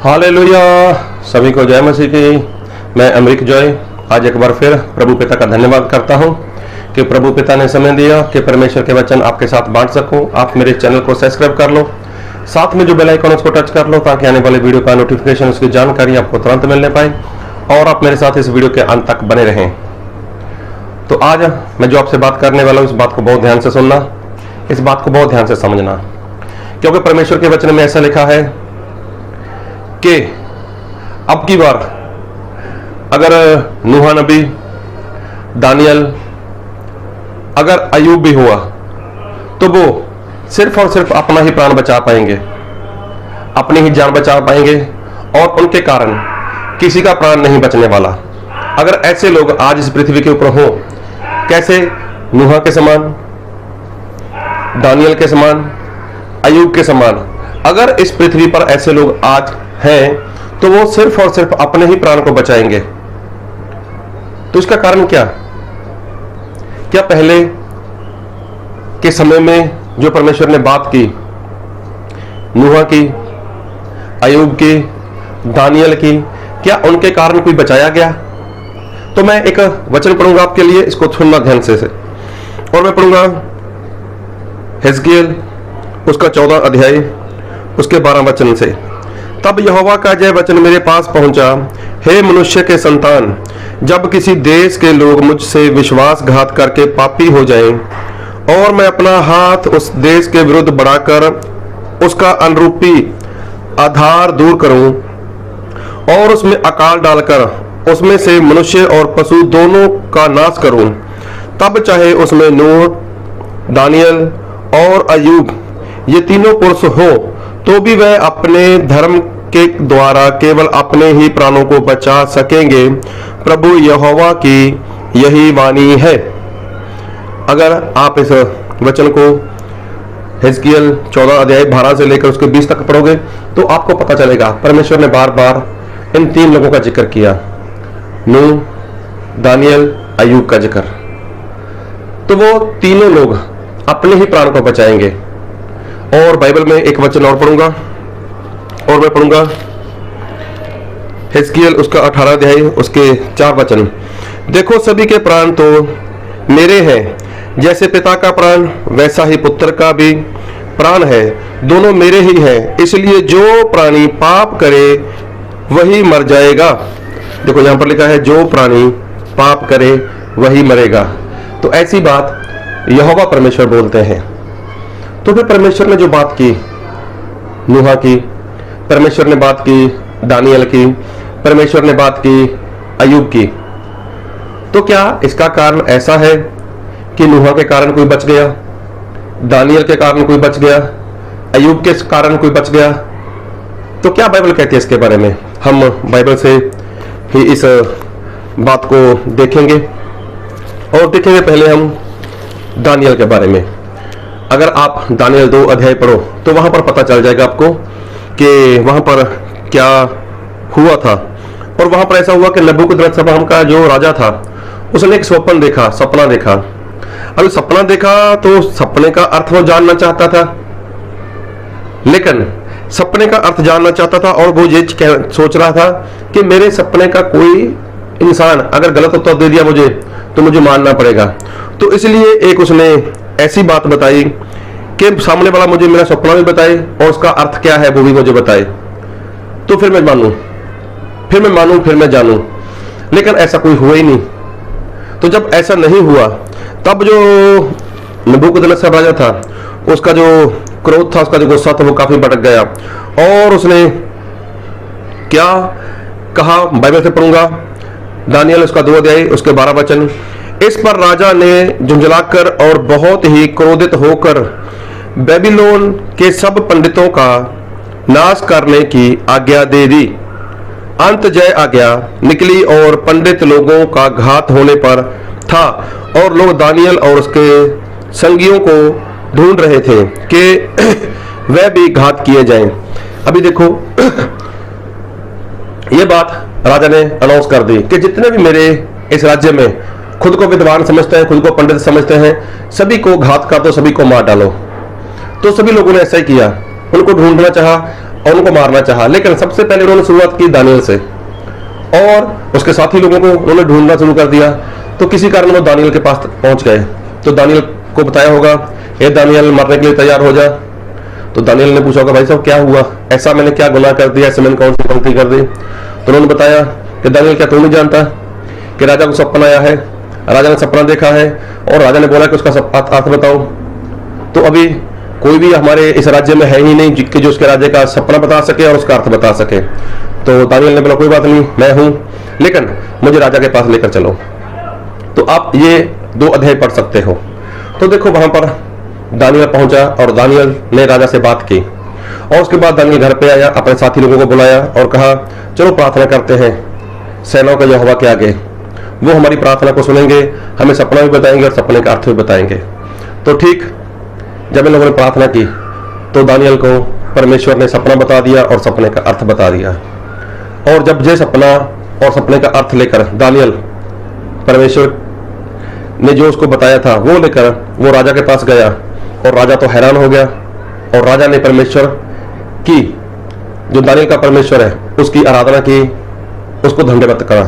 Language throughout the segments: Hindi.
हालेलुया। सभी को जय मसीह की। मैं अमरीक जॉय आज एक बार फिर प्रभु पिता का धन्यवाद करता हूं कि प्रभु पिता ने समय दिया कि परमेश्वर के वचन आपके साथ बांट सकूं। आप मेरे चैनल को सब्सक्राइब कर लो, साथ में जो बेल आइकन उसको टच कर लो ताकि आने वाले वीडियो का नोटिफिकेशन, उसकी जानकारी आपको तुरंत मिलने पाए और आप मेरे साथ इस वीडियो के अंत तक बने रहें। तो आज मैं जो आपसे बात करने वाला हूँ, इस बात को बहुत ध्यान से सुनना, इस बात को बहुत ध्यान से समझना, क्योंकि परमेश्वर के वचन में ऐसा लिखा है कि अब की बार अगर नूह नबी, दानियल, अगर अयूब भी हुआ तो वो सिर्फ और सिर्फ अपना ही प्राण बचा पाएंगे, अपनी ही जान बचा पाएंगे और उनके कारण किसी का प्राण नहीं बचने वाला। अगर ऐसे लोग आज इस पृथ्वी के ऊपर हो, कैसे नूह के समान, दानियल के समान, अयूब के समान, अगर इस पृथ्वी पर ऐसे लोग आज हैं तो वो सिर्फ और सिर्फ अपने ही प्राण को बचाएंगे। तो इसका कारण क्या? क्या पहले के समय में जो परमेश्वर ने बात की, नूह की, अयूब की, दानियल की, क्या उनके कारण कोई बचाया गया? तो मैं एक वचन पढ़ूंगा आपके लिए, इसको सुनना ध्यान से और मैं पढ़ूंगा हिजकिय्याह उसका 14 अध्याय उसके 12 वचन से। तब यहोवा का जय वचन मेरे पास पहुंचा, हे मनुष्य के संतान, जब किसी देश के लोग मुझसे विश्वासघात करके पापी हो जाएं और मैं अपना हाथ उस देश के विरुद्ध बढ़ाकर उसका अनुरूपी आधार दूर करूं और उसमें अकाल डालकर उसमें से मनुष्य और पशु दोनों का नाश करूं, तब चाहे उसमें नूह, दानियल और अयूब ये तीनों पुरुष हो तो भी वह अपने धर्म के द्वारा केवल अपने ही प्राणों को बचा सकेंगे। प्रभु यहोवा की यही वाणी है। अगर आप इस वचन को हिजकिय्याह 14 अध्याय 12 से लेकर उसके 20 तक पढ़ोगे तो आपको पता चलेगा परमेश्वर ने बार बार इन तीन लोगों का जिक्र किया, नूह, दानियल, अयूब का जिक्र। तो वो तीनों लोग अपने ही प्राण को बचाएंगे। और बाइबल में एक वचन और पढ़ूंगा, और मैं पढ़ूंगा हिजकिय्याह उसका 18 अध्याय उसके 4 वचन। देखो, सभी के प्राण तो मेरे हैं, जैसे पिता का प्राण वैसा ही पुत्र का भी प्राण है, दोनों मेरे ही हैं। इसलिए जो प्राणी पाप करे वही मर जाएगा। देखो यहां पर लिखा है, जो प्राणी पाप करे वही मरेगा। तो ऐसी बात यहोवा परमेश्वर बोलते हैं। तो फिर परमेश्वर ने जो बात की नूह की, परमेश्वर ने बात की दानियल की, परमेश्वर ने बात की अयूब की, तो क्या इसका कारण ऐसा है कि नूह के कारण कोई बच गया, दानियल के कारण कोई बच गया, अयूब के कारण कोई बच गया? तो क्या बाइबल कहती है इसके बारे में? हम बाइबल से ही इस बात को देखेंगे और देखेंगे पहले हम दानियल के बारे में। अगर आप दानियल 2 अध्याय पढ़ो तो वहां पर पता चल जाएगा आपको कि वहां पर क्या हुआ था। और वहां पर ऐसा हुआ कि नबूकदनेस्सर का जो राजा था उसने एक सपना देखा। अब सपना देखा तो सपने का अर्थ वो जानना चाहता था, लेकिन सपने का अर्थ जानना चाहता था और वो ये सोच रहा था कि मेरे सपने का कोई इंसान अगर गलत उत्तर दे दिया मुझे तो मुझे मानना पड़ेगा। तो इसलिए एक उसने ऐसी बात बताई कि सामने वाला मुझे मेरा सपना भी बताए और उसका अर्थ क्या है वो भी मुझे बताए, तो फिर मैं मानूं, फिर मैं जानूं। लेकिन ऐसा कोई हुआ ही नहीं। तो जब ऐसा नहीं हुआ तब जो नबूकदनेस्सर राजा था उसका जो क्रोध था, उसका जो गुस्सा था वो काफी भड़क गया और उसने क्या कहा, बाइबल से पढ़ूंगा दानियल उसका 2 अध्याय उसके 12 वचन। इस पर राजा ने झुंझलाकर और बहुत ही क्रोधित होकर बेबीलोन के सब पंडितों का नाश करने की आज्ञा दे दी। अंत जय आज्ञा निकली और पंडित लोगों का घात होने पर था और लोग दानियल और उसके संगियों को ढूंढ रहे थे कि वह भी घात किए जाएं। अभी देखो ये बात राजा ने अनाउंस कर दी कि जितने भी मेरे इस राज्य में खुद को विद्वान समझते हैं, खुद को पंडित समझते हैं, सभी को घात कर दो, सभी को मार डालो। तो सभी लोगों ने ऐसा ही किया, उनको ढूंढना चाहा और उनको मारना चाहा, लेकिन सबसे पहले उन्होंने शुरुआत की दानियल से और उसके साथी लोगों को उन्होंने ढूंढना शुरू कर दिया। तो किसी कारण वो दानियल के पास पहुंच गए। तो दानियल को बताया होगा, ये दानियल मरने के लिए तैयार हो जा। तो दानियल ने पूछा होगा, भाई साहब क्या हुआ, ऐसा मैंने क्या गुनाह कर दिया, ऐसे मैंने कौन सी गलती कर दी। तो उन्होंने बताया कि दानियल क्या तू नहीं जानता कि राजा को सपना आया है, राजा ने सपना देखा है और राजा ने बोला कि उसका अर्थ बताओ। तो अभी कोई भी हमारे इस राज्य में है ही नहीं कि जो उसके राज्य का सपना बता सके और उसका अर्थ बता सके। तो दानियल ने बोला कोई बात नहीं, मैं हूं, लेकिन मुझे राजा के पास लेकर चलो। तो आप ये 2 अध्याय पढ़ सकते हो। तो देखो वहां पर दानियल पहुंचा और दानियल ने राजा से बात की और उसके बाद दानियल घर पे आया, अपने साथी लोगों को बुलाया और कहा चलो प्रार्थना करते हैं सेनाओं के यहोवा के आगे, वो हमारी प्रार्थना को सुनेंगे, हमें सपना भी बताएंगे और सपने का अर्थ भी बताएंगे। तो ठीक जब इन लोगों ने प्रार्थना की तो दानियल को परमेश्वर ने सपना बता दिया और सपने का अर्थ बता दिया। और जब ये सपना और सपने का अर्थ लेकर दानियल परमेश्वर ने जो उसको बताया था वो लेकर वो राजा के पास गया और राजा तो हैरान हो गया और राजा ने परमेश्वर की, जो दानियल का परमेश्वर है, उसकी आराधना की, उसको धन्यवाद करा।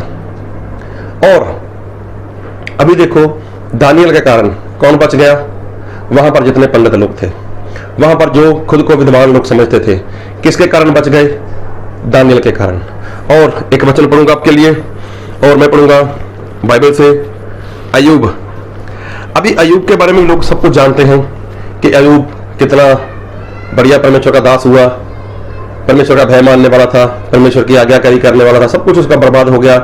और अभी देखो दानियल के कारण कौन बच गया, वहां पर जितने पंडित लोग थे, वहां पर जो खुद को विद्वान लोग समझते थे, किसके कारण बच गए, दानियल के कारण। और एक वचन पढ़ूंगा आपके लिए और मैं पढ़ूंगा बाइबल से अय्यूब। अभी अय्यूब के बारे में लोग सब कुछ जानते हैं कि अय्यूब कितना बढ़िया परमेश्वर का दास हुआ, परमेश्वर का भय मानने वाला था, परमेश्वर की आज्ञाकारी करने वाला था। सब कुछ उसका बर्बाद हो गया,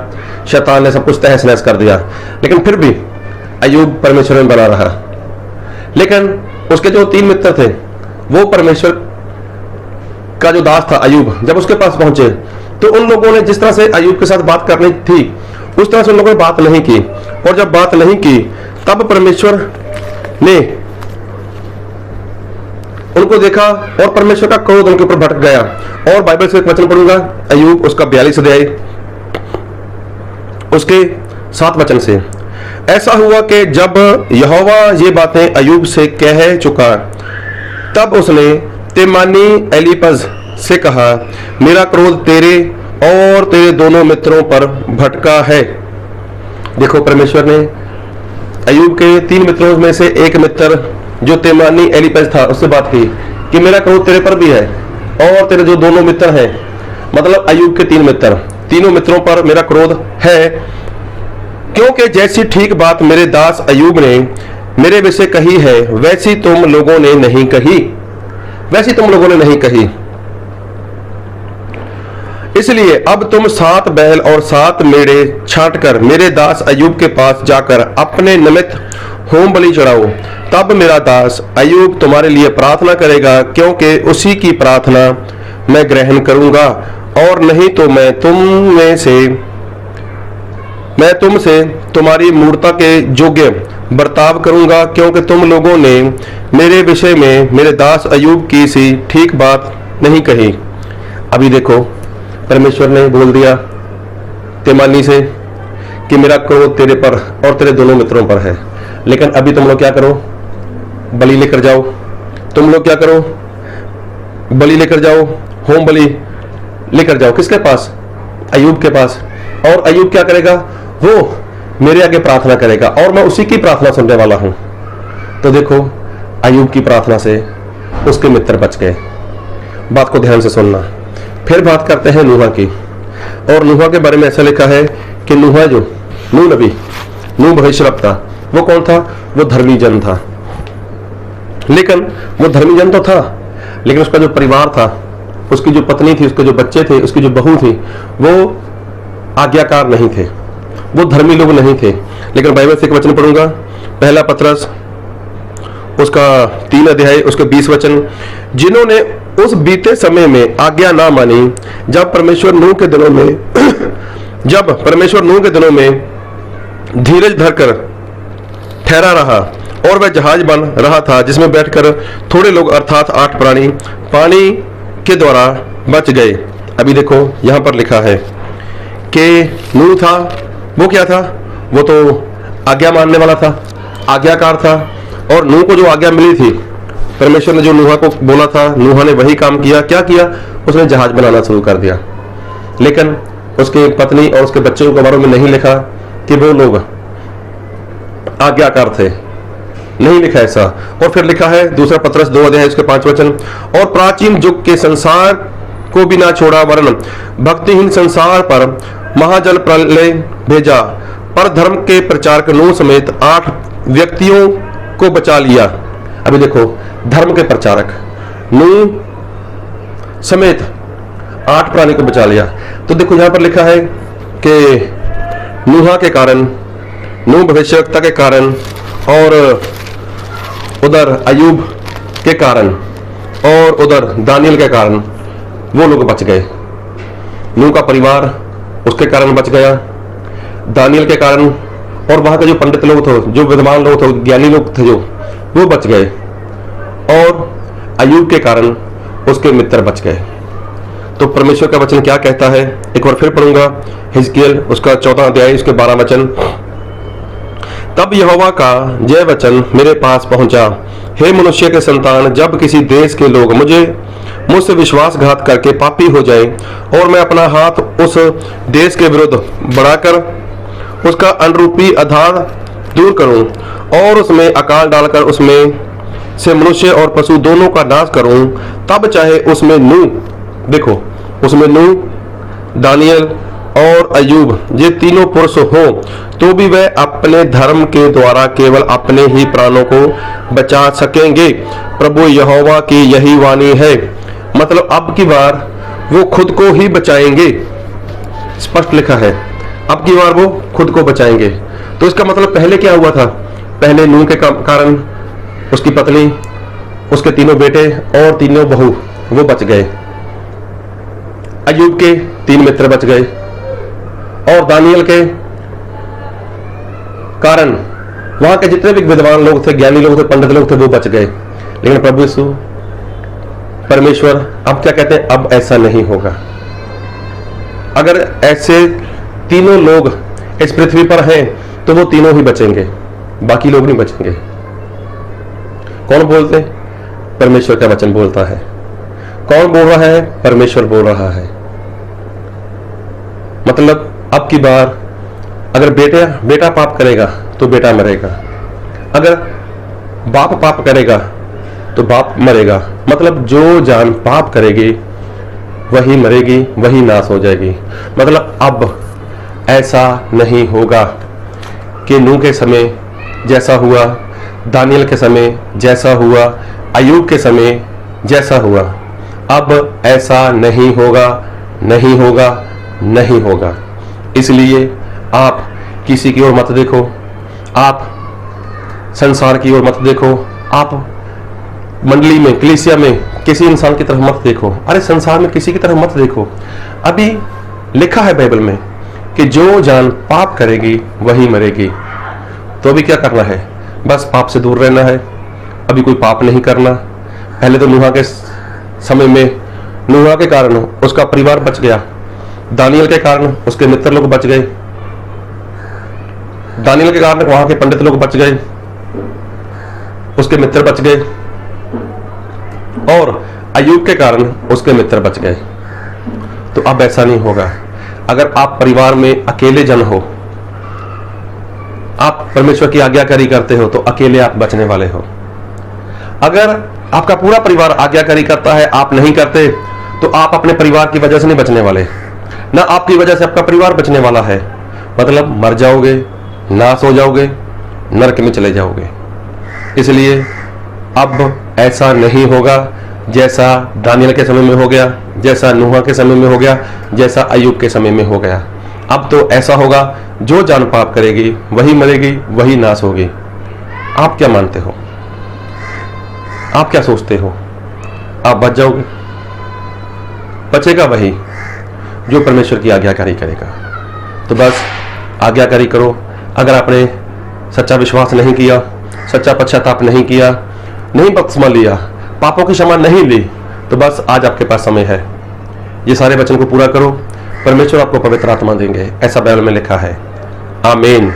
शैतान ने सब कुछ तहस नहस कर दिया, लेकिन फिर भी अय्यूब परमेश्वर में बना रहा। लेकिन उसके जो 3 मित्र थे वो परमेश्वर का जो दास था अय्यूब, जब उसके पास पहुंचे तो उन लोगों ने जिस तरह से अय्यूब के साथ बात करनी थी उस तरह से उन लोगों ने बात नहीं की। और जब बात नहीं की तब परमेश्वर ने उनको देखा और परमेश्वर का क्रोध उनके ऊपर भड़क गया। और बाइबल से एक वचन पढ़ूंगा, अय्यूब उसका 42 अध्याय उसके 7 वचन से। ऐसा हुआ कि जब यहोवा ये बातें अय्यूब से कह चुका तब उसने तेमानी एलीपज से कहा, मेरा क्रोध तेरे और तेरे दोनों मित्रों पर भटका है। देखो परमेश्वर ने अय्यूब के 3 मित्रों में से एक मित्र जो तेमानी एलीपज था उससे बात की कि मेरा क्रोध तेरे पर भी है और तेरे जो दोनों मित्र हैं, मतलब अय्यूब के 3 मित्र, तीनों मित्रों पर मेरा क्रोध है, क्योंकि जैसी ठीक बात मेरे दास अय्यूब ने मेरे विषय कही है वैसी तुम लोगों ने नहीं कही, वैसी तुम लोगों ने नहीं कही। इसलिए अब तुम 7 बैल और 7 मेढ़े छांटकर मेरे दास अय्यूब के पास जाकर अपने निमित्त होम बलि चढ़ाओ। तब मेरा दास अय्यूब तुम्हारे लिए प्रार्थना करेगा, क्योंकि उसी की प्रार्थना मैं ग्रहण करूंगा, और नहीं तो मैं तुमसे तुम्हारी मूर्ता के योग्य बर्ताव करूंगा, क्योंकि तुम लोगों ने मेरे विषय में मेरे दास अय्यूब की सी ठीक बात नहीं कही। अभी देखो परमेश्वर ने बोल दिया तेमानी से कि मेरा क्रोध तेरे पर और तेरे दोनों मित्रों पर है, लेकिन अभी तुम लोग क्या करो, बलि लेकर जाओ। तुम लोग क्या करो, बलि लेकर जाओ, होम बलि लेकर जाओ। किसके पास, अय्यूब के पास। और अय्यूब क्या करेगा, वो मेरे आगे प्रार्थना करेगा और मैं उसी की प्रार्थना सुनने वाला हूं। तो देखो अय्यूब की प्रार्थना से उसके मित्र बच गए। बात को ध्यान से सुनना। फिर बात करते हैं नूहा की। और नूहा के बारे में ऐसा लिखा है कि नूहा जो नूह नबी, नूह भविष्यवक्ता, वो कौन था, वो धर्मी जन था। लेकिन वो धर्मी जन तो था, लेकिन उसका जो परिवार था, उसकी जो पत्नी थी, उसके जो बच्चे थे, उसकी जो बहू थी, वो आज्ञाकार नहीं थे, वो धर्मी लोग नहीं थे। लेकिन बाइबल से एक वचन पढ़ूंगा, पहला पतरस उसका 3 अध्याय उसके 20 वचन। जिन्होंने उस बीते समय में आज्ञा ना मानी, जब परमेश्वर नूह के दिनों में धीरज धरकर ठहरा रहा और वह जहाज बन रहा था, जिसमें बैठकर थोड़े लोग अर्थात 8 प्राणी पानी के द्वारा बच गए। अभी देखो यहां पर लिखा है कि नूह था, वो क्या था, वो तो आज्ञा मानने वाला था, आज्ञाकार था। और नूह को जो आज्ञा मिली थी परमेश्वर ने जो नूहा को बोला था, नूहा ने वही काम किया। क्या किया? उसने जहाज बनाना शुरू कर दिया। लेकिन उसकी पत्नी और उसके बच्चों के बारे में नहीं लिखा कि वो लोग आज्ञाकार थे, नहीं लिखा ऐसा। और फिर लिखा है दूसरा पत्रस 2 अध्याय उसके 5 वचन, और प्राचीन युग के संसार को भी ना छोड़ा, वरन भक्तिहीन संसार पर महाजल प्रलय भेजा, पर धर्म के प्रचारक नूह समेत 8 व्यक्तियों को बचा लिया। अभी देखो, धर्म के प्रचारक नूह समेत 8 प्राणी को बचा लिया। तो देखो यहां पर लिखा है कि नूहा के कारण, नूह भविष्यवक्ता के कारण, और उधर अयूब के कारण, और उधर दानियल के कारण वो लोग बच गए। नूह का परिवार उसके कारण बच गया, दानियल के कारण, और वहां के जो पंडित लोग थे, जो विद्वान लोग थे, ज्ञानी लोग थे, जो वो बच गए, और अयूब के कारण उसके मित्र बच गए। तो परमेश्वर का वचन क्या कहता है, एक बार फिर पढ़ूंगा। हिजकियेल उसका 14 अध्याय उसके 12 वचन, तब यहोवा का जय वचन मेरे पास पहुंचा, हे मनुष्य के संतान, जब किसी देश के लोग मुझसे विश्वासघात करके पापी हो जाए, और मैं अपना हाथ उस देश के विरुद्ध बढ़ाकर उसका अनुरूपी आधार दूर करूं, और उसमें अकाल डालकर उसमें से मनुष्य और पशु दोनों का नाश करूं, तब चाहे उसमें नूह, देखो उसमें नूह, दानियल और अयूब ये तीनों पुरुष हो, तो भी वह अपने धर्म के द्वारा केवल अपने ही प्राणों को बचा सकेंगे। प्रभु यहोवा की यही वाणी है। मतलब अब की बार वो खुद को ही बचाएंगे, स्पष्ट लिखा है, अब की बार वो खुद को बचाएंगे। तो इसका मतलब पहले क्या हुआ था? पहले नूह के कारण उसकी पत्नी, उसके तीनों बेटे और तीनों बहू वो बच गए, अयूब के 3 मित्र बच गए, और दानियल के कारण वहां के जितने भी विद्वान लोग थे, ज्ञानी लोग थे, पंडित लोग थे, वो बच गए। लेकिन प्रभु यीशु परमेश्वर अब क्या कहते हैं? अब ऐसा नहीं होगा। अगर ऐसे तीनों लोग इस पृथ्वी पर हैं तो वो तीनों ही बचेंगे, बाकी लोग नहीं बचेंगे। कौन बोलते? परमेश्वर का वचन बोलता है। कौन बोल रहा है? परमेश्वर बोल रहा है। मतलब अब की बार अगर बेटा पाप करेगा तो बेटा मरेगा, अगर बाप पाप करेगा तो बाप मरेगा। मतलब जो जान पाप करेगी वही मरेगी, वही नाश हो जाएगी। मतलब अब ऐसा नहीं होगा कि नूह के समय जैसा हुआ, दानियल के समय जैसा हुआ, अयूब के समय जैसा हुआ, अब ऐसा नहीं होगा, नहीं होगा, नहीं होगा। इसलिए आप किसी की ओर मत देखो, आप संसार की ओर मत देखो, आप मंडली में, कलीसिया में किसी इंसान की तरफ मत देखो, अरे संसार में किसी की तरफ मत देखो। अभी लिखा है बाइबल में कि जो जान पाप करेगी वही मरेगी। तो अभी क्या करना है? बस पाप से दूर रहना है, अभी कोई पाप नहीं करना। पहले तो नूहा के समय में नूहा के कारण उसका परिवार बच गया, दानियल के कारण उसके मित्र लोग बच गए, दानियल के कारण वहां के पंडित लोग बच गए, उसके मित्र बच गए, और अयूब के कारण उसके मित्र बच गए। तो अब ऐसा नहीं होगा। अगर आप परिवार में अकेले जन हो, आप परमेश्वर की आज्ञाकारी करते हो, तो अकेले आप बचने वाले हो। अगर आपका पूरा परिवार आज्ञाकारी करता है, आप नहीं करते, तो आप अपने परिवार की वजह से नहीं बचने वाले, ना आपकी वजह से आपका परिवार बचने वाला है। मतलब मर जाओगे, नाश हो जाओगे, नरक में चले जाओगे। इसलिए अब ऐसा नहीं होगा जैसा दानियल के समय में हो गया, जैसा नूहा के समय में हो गया, जैसा अयूब के समय में हो गया। अब तो ऐसा होगा, जो जान पाप करेगी वही मरेगी, वही नाश होगी। आप क्या मानते हो? आप क्या सोचते हो? आप बच जाओगे? बचेगा वही जो परमेश्वर की आज्ञाकारी करेगा। तो बस आज्ञाकारी करो। अगर आपने सच्चा विश्वास नहीं किया, सच्चा पश्चाताप नहीं किया, नहीं बपतिस्मा लिया, पापों की क्षमा नहीं ली, तो बस आज आपके पास समय है। ये सारे वचन को पूरा करो, परमेश्वर आपको पवित्र आत्मा देंगे, ऐसा बाइबल में लिखा है। आमीन।